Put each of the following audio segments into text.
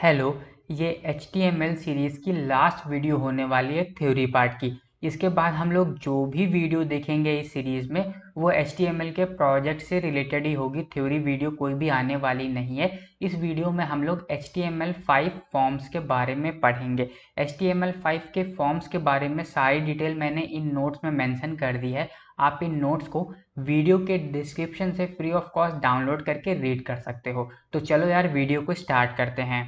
Hello. ये HTML series की last video होने वाली है थ्योरी पार्ट की। इसके बाद हम लोग जो भी वीडियो देखेंगे इस सीरीज़ में वो HTML के प्रोजेक्ट से रिलेटेड ही होगी। थ्योरी वीडियो कोई भी आने वाली नहीं है। इस वीडियो में हम लोग HTML5 फॉर्म्स के बारे में पढ़ेंगे। HTML5 के फॉर्म्स के बारे में सारी डिटेल मैंने इन नोट्स में मेंशन कर दी है। आप इन नोट्स को वीडियो के डिस्क्रिप्शन से फ्री ऑफ कॉस्ट डाउनलोड करके रीड कर सकते हो। तो चलो यार वीडियो को स्टार्ट करते हैं।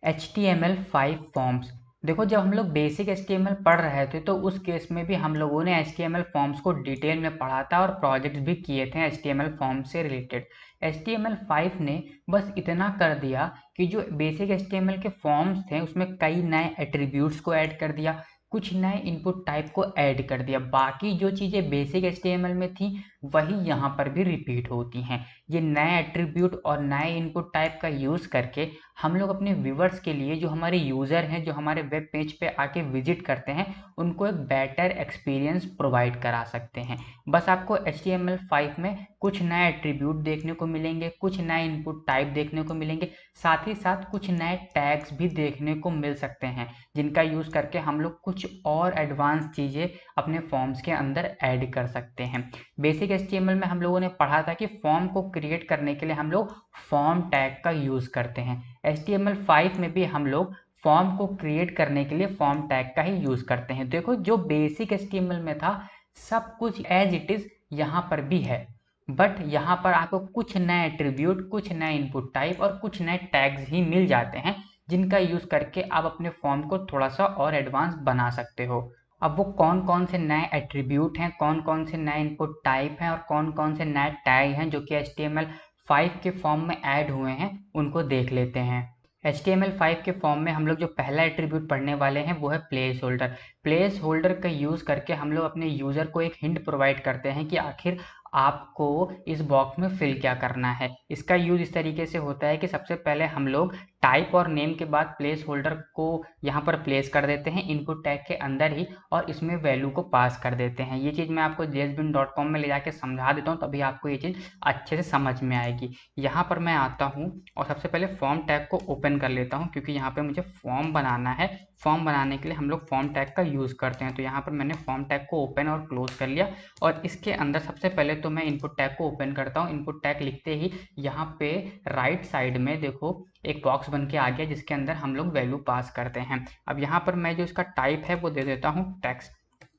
HTML5 forms. देखो, जब हम लोग बेसिक HTML पढ़ रहे थे तो उस केस में भी हम लोगों ने HTML फॉर्म्स को डिटेल में पढ़ा था और प्रोजेक्ट्स भी किए थे HTML फॉर्म से रिलेटेड। HTML5 ने बस इतना कर दिया कि जो बेसिक HTML के फॉर्म्स थे उसमें कई नए एट्रीब्यूट्स को ऐड कर दिया, कुछ नए इनपुट टाइप को ऐड कर दिया। बाकी जो चीज़ें बेसिक HTML में थी वही यहाँ पर भी रिपीट होती हैं। ये नए एट्रीब्यूट और नए इनपुट टाइप का यूज़ करके हम लोग अपने व्यूवर्स के लिए, जो हमारे यूज़र हैं, जो हमारे वेब पेज पे आके विजिट करते हैं, उनको एक बेटर एक्सपीरियंस प्रोवाइड करा सकते हैं। बस आपको HTML5 में कुछ नए एट्रीब्यूट देखने को मिलेंगे, कुछ नए इनपुट टाइप देखने को मिलेंगे, साथ ही साथ कुछ नए टैग्स भी देखने को मिल सकते हैं जिनका यूज़ करके हम लोग कुछ और एडवांस चीज़ें अपने फॉर्म्स के अंदर ऐड कर सकते हैं। बेसिक HTML में हम लोगों ने पढ़ा था कि फॉर्म को क्रिएट करने के लिए हम लोग फॉर्म टैग का यूज़ करते हैं। HTML5 में भी हम लोग फॉर्म को क्रिएट करने के लिए फॉर्म टैग का ही यूज़ करते हैं। देखो, जो बेसिक HTML में था सब कुछ एज इट इज़ यहाँ पर भी है, बट यहाँ पर आपको कुछ नए एट्रीब्यूट, कुछ नए इनपुट टाइप और कुछ नए टैग्स ही मिल जाते हैं जिनका यूज़ करके आप अपने फॉर्म को थोड़ा सा और एडवांस बना सकते हो। अब वो कौन कौन से नए एट्रीब्यूट हैं, कौन कौन से नए इनपुट टाइप हैं और कौन कौन से नए टैग हैं जो कि HTML5 के फॉर्म में ऐड हुए हैं, उनको देख लेते हैं। HTML5 के फॉर्म में हम लोग जो पहला एट्रीब्यूट पढ़ने वाले हैं वो है प्लेस होल्डर। प्लेस होल्डर का यूज़ करके हम लोग अपने यूज़र को एक हिंट प्रोवाइड करते हैं कि आखिर आपको इस बॉक्स में फिल क्या करना है। इसका यूज़ इस तरीके से होता है कि सबसे पहले हम लोग टाइप और नेम के बाद प्लेस होल्डर को यहाँ पर प्लेस कर देते हैं इनपुट टैग के अंदर ही, और इसमें वैल्यू को पास कर देते हैं। ये चीज़ मैं आपको jsbean.com में ले जाके समझा देता हूँ, तभी आपको ये चीज़ अच्छे से समझ में आएगी। यहाँ पर मैं आता हूँ और सबसे पहले फॉर्म टैग को ओपन कर लेता हूँ क्योंकि यहाँ पे मुझे फॉर्म बनाना है। फॉर्म बनाने के लिए हम लोग फॉर्म टैग का यूज़ करते हैं। तो यहाँ पर मैंने फॉर्म टैग को ओपन और क्लोज कर लिया और इसके अंदर सबसे पहले तो मैं इनपुट टैग को ओपन करता हूँ। इनपुट टैग लिखते ही यहाँ पे राइट साइड में देखो एक बॉक्स बन के आ गया जिसके अंदर हम लोग वैल्यू पास करते हैं। अब यहाँ पर मैं जो इसका टाइप है वो दे देता हूँ टेक्स्ट,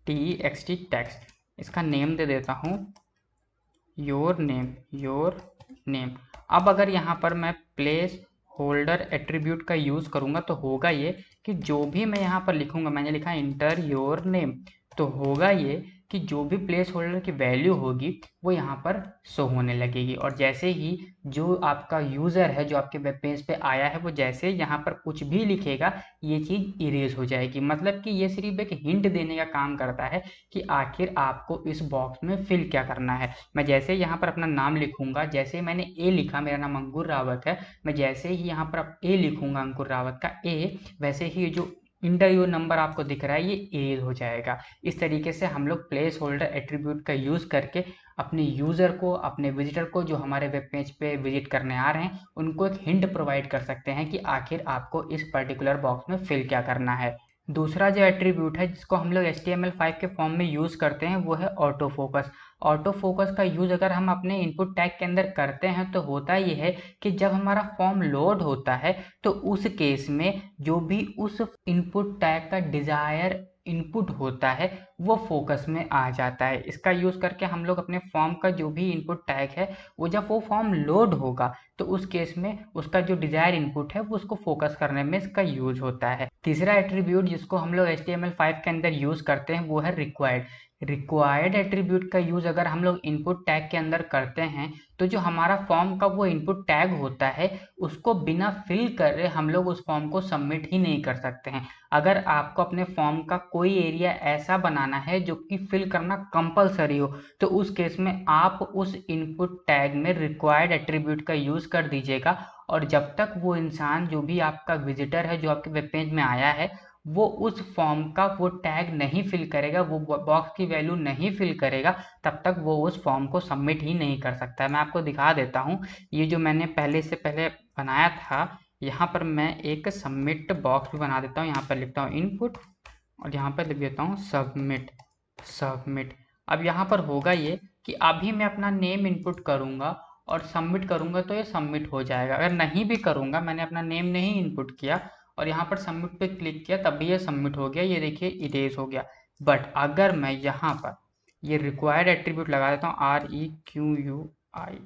TXT टेक्स्ट। इसका नेम दे देता हूँ योर नेम। अब अगर यहाँ पर मैं प्लेस होल्डर एट्रीब्यूट का यूज़ करूँगा तो होगा ये कि जो भी मैं यहाँ पर लिखूँगा, मैंने लिखा इंटर योर नेम, तो होगा ये कि जो भी प्लेस होल्डर की वैल्यू होगी वो यहाँ पर शो होने लगेगी। और जैसे ही जो आपका यूज़र है, जो आपके वेब पेज पे आया है, वो जैसे यहाँ पर कुछ भी लिखेगा ये चीज़ इरेज हो जाएगी। मतलब कि ये सिर्फ एक हिंट देने का काम करता है कि आखिर आपको इस बॉक्स में फिल क्या करना है। मैं जैसे यहाँ पर अपना नाम लिखूंगा, जैसे मैंने ए लिखा, मेरा नाम अंकुर रावत है, मैं जैसे ही यहाँ पर ए लिखूंगा अंकुर रावत का ए, वैसे ही जो इंटरव्यू नंबर आपको दिख रहा है ये ए हो जाएगा। इस तरीके से हम लोग प्लेस होल्डर एट्रीब्यूट का यूज़ करके अपने यूज़र को, अपने विजिटर को, जो हमारे वेब पेज पे विजिट करने आ रहे हैं, उनको एक हिंट प्रोवाइड कर सकते हैं कि आखिर आपको इस पर्टिकुलर बॉक्स में फिल क्या करना है। दूसरा जो एट्रीब्यूट है जिसको हम लोग HTML5 के फॉर्म में यूज़ करते हैं वो है ऑटो फोकस। ऑटो फोकस का यूज़ अगर हम अपने इनपुट टैग के अंदर करते हैं तो होता ये है कि जब हमारा फॉर्म लोड होता है तो उस केस में जो भी उस इनपुट टैग का डिज़ायर इनपुट होता है वो फोकस में आ जाता है। इसका यूज़ करके हम लोग अपने फॉर्म का जो भी इनपुट टैग है वो जब वो फॉर्म लोड होगा तो उस केस में उसका जो डिजायर इनपुट है वो उसको फोकस करने में इसका यूज होता है। तीसरा एट्रीब्यूट जिसको हम लोग HTML5 के अंदर यूज करते हैं वो है रिक्वायर्ड। रिक्वायर्ड एट्रीब्यूट का यूज अगर हम लोग इनपुट टैग के अंदर करते हैं तो जो हमारा फॉर्म का वो इनपुट टैग होता है उसको बिना फिल करे हम लोग उस फॉर्म को सबमिट ही नहीं कर सकते हैं। अगर आपको अपने फॉर्म का कोई एरिया ऐसा बनाना है जो कि फिल करना कंपलसरी हो तो उस केस में आप उस इनपुट टैग में रिक्वायर्ड एट्रीब्यूट का यूज़ कर दीजिएगा। और जब तक वो इंसान, जो भी आपका विजिटर है, जो आपके वेब पेज में आया है, वो उस फॉर्म का वो टैग नहीं फिल करेगा, वो बॉक्स की वैल्यू नहीं फिल करेगा, तब तक वो उस फॉर्म को सबमिट ही नहीं कर सकता है। मैं आपको दिखा देता हूँ, ये जो मैंने पहले बनाया था, यहाँ पर मैं एक सबमिट बॉक्स भी बना देता हूँ। यहाँ पर लिखता हूँ इनपुट और यहाँ पर लिख देता हूँ सबमिट। सबमिट अब यहाँ पर होगा ये कि अभी मैं अपना नेम इनपुट करूँगा और सबमिट करूँगा तो ये सबमिट हो जाएगा। अगर नहीं भी करूँगा, मैंने अपना नेम नहीं इनपुट किया और यहाँ पर सबमिट पे क्लिक किया, तब भी ये सबमिट हो गया। ये देखिए इरेज हो गया। बट अगर मैं यहाँ पर ये रिक्वायर्ड एट्रीब्यूट लगा देता हूँ, REQUI,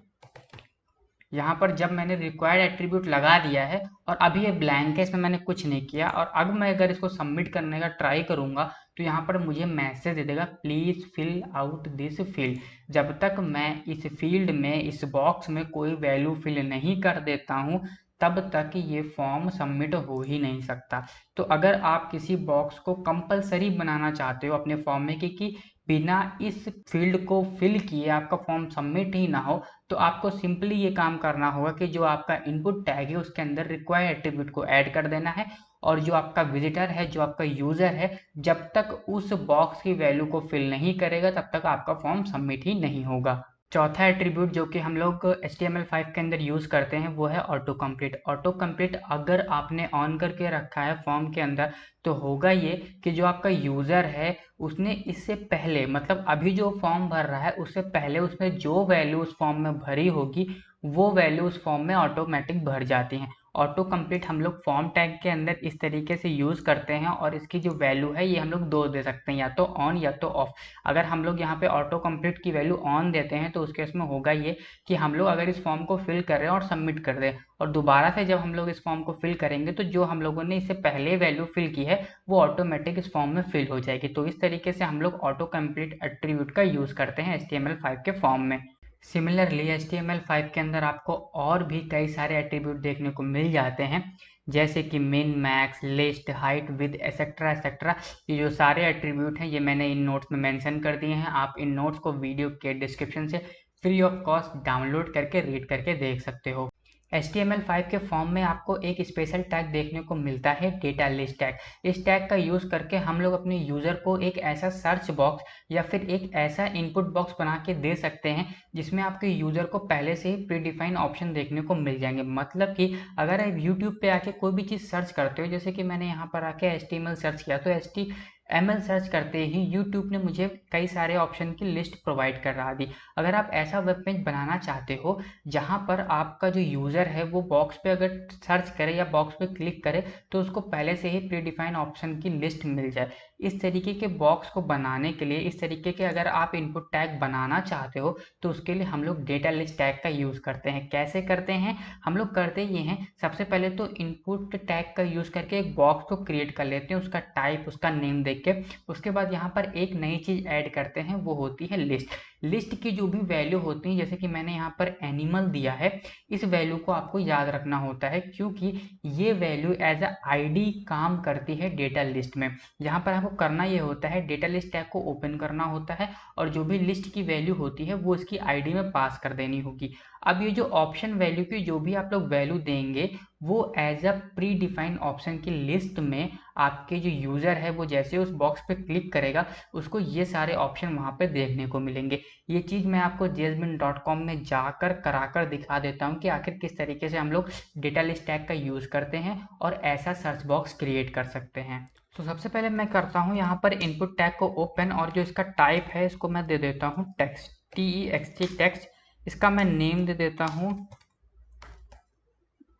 यहाँ पर जब मैंने रिक्वायर्ड एट्रीब्यूट लगा दिया है और अभी ये ब्लैंक है, इसमें मैंने कुछ नहीं किया, और अब मैं अगर इसको सबमिट करने का ट्राई करूँगा तो यहाँ पर मुझे मैसेज दे देगा please fill out this field. जब तक मैं इस फील्ड में, इस बॉक्स में कोई वैल्यू फिल नहीं कर देता हूँ, तब तक ये फॉर्म सबमिट हो ही नहीं सकता। तो अगर आप किसी बॉक्स को कंपलसरी बनाना चाहते हो अपने फॉर्म में कि बिना इस फील्ड को फिल किए आपका फॉर्म सबमिट ही ना हो, तो आपको सिंपली ये काम करना होगा कि जो आपका इनपुट टैग है उसके अंदर रिक्वायर्ड एट्रीब्यूट को ऐड कर देना है, और जो आपका विजिटर है, जो आपका यूजर है, जब तक उस बॉक्स की वैल्यू को फिल नहीं करेगा तब तक आपका फॉर्म सबमिट ही नहीं होगा। चौथा एट्रीब्यूट जो कि हम लोग HTML5 के अंदर यूज़ करते हैं वो है ऑटो कंप्लीट। ऑटो कंप्लीट अगर आपने ऑन करके रखा है फॉर्म के अंदर, तो होगा ये कि जो आपका यूज़र है उसने इससे पहले, मतलब अभी जो फॉर्म भर रहा है उससे पहले उसने जो वैल्यू उस फॉर्म में भरी होगी वो वैल्यू उस फॉर्म में ऑटोमेटिक भर जाती हैं। ऑटो कंप्लीट हम लोग फॉर्म टैग के अंदर इस तरीके से यूज़ करते हैं, और इसकी जो वैल्यू है ये हम लोग दो दे सकते हैं, या तो ऑन या तो ऑफ। अगर हम लोग यहाँ पे ऑटो कंप्लीट की वैल्यू ऑन देते हैं तो उस केस में होगा ये कि हम लोग अगर इस फॉर्म को फिल कर रहे हैं और सबमिट कर दें, और दोबारा से जब हम लोग इस फॉर्म को फिल करेंगे तो जो हम लोगों ने इससे पहले वैल्यू फिल की है वो ऑटोमेटिक इस फॉर्म में फिल हो जाएगी। तो इस तरीके से हम लोग ऑटो कंप्लीट एट्रीब्यूट का यूज़ करते हैं HTML5 के फॉर्म में। सिमिलरली HTML5 के अंदर आपको और भी कई सारे एट्रीब्यूट देखने को मिल जाते हैं, जैसे कि मिन, max, list, height, with etcetera etcetera. ये जो सारे एट्रीब्यूट हैं ये मैंने इन नोट्स में मेंशन कर दिए हैं। आप इन नोट्स को वीडियो के डिस्क्रिप्शन से फ्री ऑफ कॉस्ट डाउनलोड करके रीड करके देख सकते हो। HTML5 के फॉर्म में आपको एक स्पेशल टैग देखने को मिलता है, डेटा लिस्ट टैग। इस टैग का यूज़ करके हम लोग अपने यूज़र को एक ऐसा सर्च बॉक्स या फिर एक ऐसा इनपुट बॉक्स बना के दे सकते हैं जिसमें आपके यूज़र को पहले से ही प्रीडिफाइन ऑप्शन देखने को मिल जाएंगे। मतलब कि अगर आप यूट्यूब पे आके कोई भी चीज़ सर्च करते हो, जैसे कि मैंने यहाँ पर आके HTML सर्च किया, तो HTML सर्च करते ही यूट्यूब ने मुझे कई सारे ऑप्शन की लिस्ट प्रोवाइड करा दी। अगर आप ऐसा वेब पेज बनाना चाहते हो जहाँ पर आपका जो यूज़र है वो बॉक्स पे अगर सर्च करे या बॉक्स पे क्लिक करे तो उसको पहले से ही प्रीडिफाइन ऑप्शन की लिस्ट मिल जाए, इस तरीके के बॉक्स को बनाने के लिए, इस तरीके के अगर आप इनपुट टैग बनाना चाहते हो तो उसके लिए हम लोग डेटा लिस्ट टैग का यूज़ करते हैं। कैसे करते हैं? हम लोग करते ये हैं, सबसे पहले तो इनपुट टैग का यूज़ करके एक बॉक्स को क्रिएट कर लेते हैं, उसका टाइप, उसका नेम देख के। उसके बाद यहाँ पर एक नई चीज़ ऐड करते हैं, वो होती है लिस्ट। लिस्ट की जो भी वैल्यू होती है, जैसे कि मैंने यहाँ पर एनिमल दिया है, इस वैल्यू को आपको याद रखना होता है क्योंकि ये वैल्यू एज अ आईडी काम करती है डेटा लिस्ट में। यहाँ पर आपको करना ये होता है, डेटा लिस्ट टैग को ओपन करना होता है और जो भी लिस्ट की वैल्यू होती है वो इसकी आईडी में पास कर देनी होगी। अब ये जो ऑप्शन वैल्यू की जो भी आप लोग वैल्यू देंगे वो as a predefined option की लिस्ट में आपके जो यूज़र है वो जैसे उस बॉक्स पे क्लिक करेगा उसको ये सारे ऑप्शन वहाँ पे देखने को मिलेंगे। ये चीज़ मैं आपको jsbin.com में जाकर कराकर दिखा देता हूँ कि आखिर किस तरीके से हम लोग डेटा लिस्ट टैग का यूज़ करते हैं और ऐसा सर्च बॉक्स क्रिएट कर सकते हैं। तो सबसे पहले मैं करता हूँ यहाँ पर इनपुट टैग को ओपन, और जो इसका टाइप है इसको मैं दे देता हूँ टेक्स्ट, TEXT टेक्स्ट। इसका मैं नेम दे देता हूँ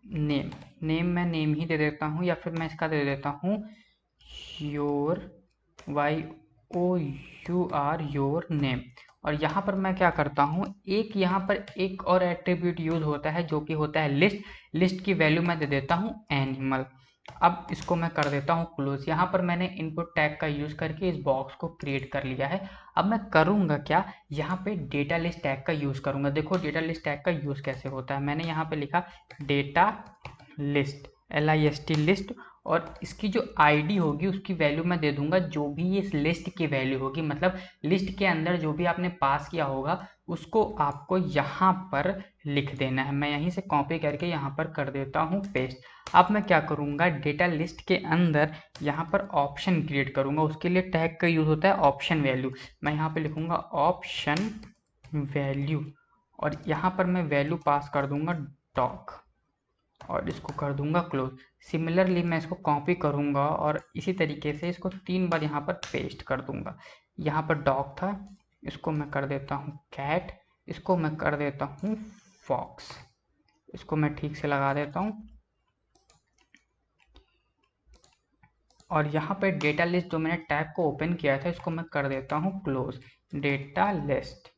नेम मैं नेम ही दे देता हूँ, या फिर मैं इसका दे देता हूँ योर, YOUR योर नेम। और यहाँ पर मैं क्या करता हूँ, यहाँ पर एक और एट्रीब्यूट यूज होता है जो कि होता है लिस्ट। लिस्ट की वैल्यू मैं दे देता हूँ एनिमल। अब इसको मैं कर देता हूँ क्लोज। यहाँ पर मैंने इनपुट टैग का यूज करके इस बॉक्स को क्रिएट कर लिया है। अब मैं करूँगा क्या, यहाँ पे डेटा लिस्ट टैग का यूज करूँगा। देखो डेटा लिस्ट टैग का यूज कैसे होता है, मैंने यहाँ पे लिखा डेटा लिस्ट, LIST लिस्ट, और इसकी जो आईडी होगी उसकी वैल्यू मैं दे दूंगा जो भी इस लिस्ट की वैल्यू होगी, मतलब लिस्ट के अंदर जो भी आपने पास किया होगा उसको आपको यहाँ पर लिख देना है। मैं यहीं से कॉपी करके यहाँ पर कर देता हूँ पेस्ट। अब मैं क्या करूँगा, डेटा लिस्ट के अंदर यहाँ पर ऑप्शन क्रिएट करूँगा। उसके लिए टैग का यूज़ होता है ऑप्शन वैल्यू। मैं यहाँ पे लिखूँगा ऑप्शन वैल्यू और यहाँ पर मैं वैल्यू पास कर दूँगा डॉग और इसको कर दूंगा क्लोज। सिमिलरली मैं इसको कॉपी करूंगा और इसी तरीके से इसको 3 बार यहाँ पर पेस्ट कर दूंगा। यहाँ पर डॉग था, इसको मैं कर देता हूँ कैट, इसको मैं कर देता हूँ फॉक्स। इसको मैं ठीक से लगा देता हूँ और यहाँ पे डेटा लिस्ट जो मैंने टैब को ओपन किया था इसको मैं कर देता हूँ क्लोज। डेटा लिस्ट,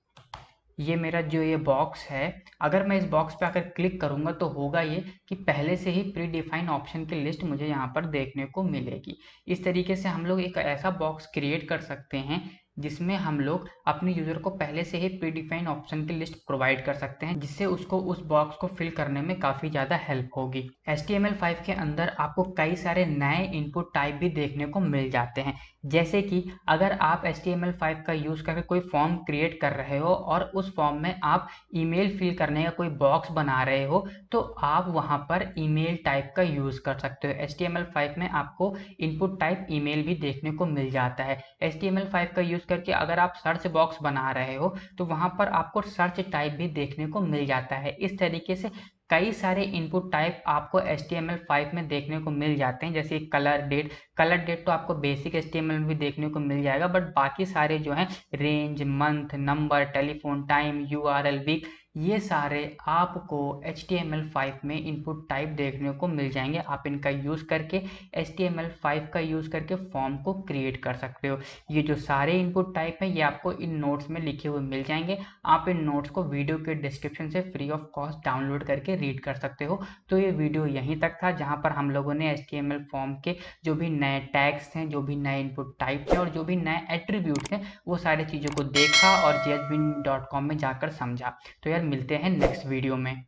ये मेरा जो ये बॉक्स है, अगर मैं इस बॉक्स पे आकर क्लिक करूंगा तो होगा ये कि पहले से ही प्री डिफाइन ऑप्शन की लिस्ट मुझे यहाँ पर देखने को मिलेगी। इस तरीके से हम लोग एक ऐसा बॉक्स क्रिएट कर सकते हैं जिसमें हम लोग अपने यूजर को पहले से ही प्री डिफाइन ऑप्शन की लिस्ट प्रोवाइड कर सकते हैं, जिससे उसको उस बॉक्स को फिल करने में काफ़ी ज़्यादा हेल्प होगी। HTML5 के अंदर आपको कई सारे नए इनपुट टाइप भी देखने को मिल जाते हैं, जैसे कि अगर आप HTML5 का यूज़ करके कोई फॉर्म क्रिएट कर रहे हो और उस फॉर्म में आप ईमेल फिल करने का कोई बॉक्स बना रहे हो तो आप वहां पर ईमेल टाइप का यूज़ कर सकते हो। HTML5 में आपको इनपुट टाइप ईमेल भी देखने को मिल जाता है। HTML5 का यूज़ करके अगर आप सर्च बॉक्स बना रहे हो तो वहां पर आपको सर्च टाइप भी देखने को मिल जाता है। इस तरीके से कई सारे इनपुट टाइप आपको HTML5 में देखने को मिल जाते हैं, जैसे कलर डेट तो आपको बेसिक HTML में भी देखने को मिल जाएगा, बट बाकी सारे जो हैं range, month, number, telephone time, URL, week, ये सारे आपको HTML5 में इनपुट टाइप देखने को मिल जाएंगे। आप इनका यूज़ करके HTML5 का यूज़ करके फॉर्म को क्रिएट कर सकते हो। ये जो सारे इनपुट टाइप है ये आपको इन नोट्स में लिखे हुए मिल जाएंगे। आप इन नोट्स को वीडियो के डिस्क्रिप्शन से फ्री ऑफ कॉस्ट डाउनलोड करके रीड कर सकते हो। तो ये वीडियो यहीं तक था जहाँ पर हम लोगों ने HTML फॉर्म के जो भी नए टैग्स हैं, जो भी नए इनपुट टाइप हैं और जो भी नए एट्रीब्यूट्स हैं वो सारी चीज़ों को देखा और jsbean.com में जाकर समझा। तो यार मिलते हैं नेक्स्ट वीडियो में।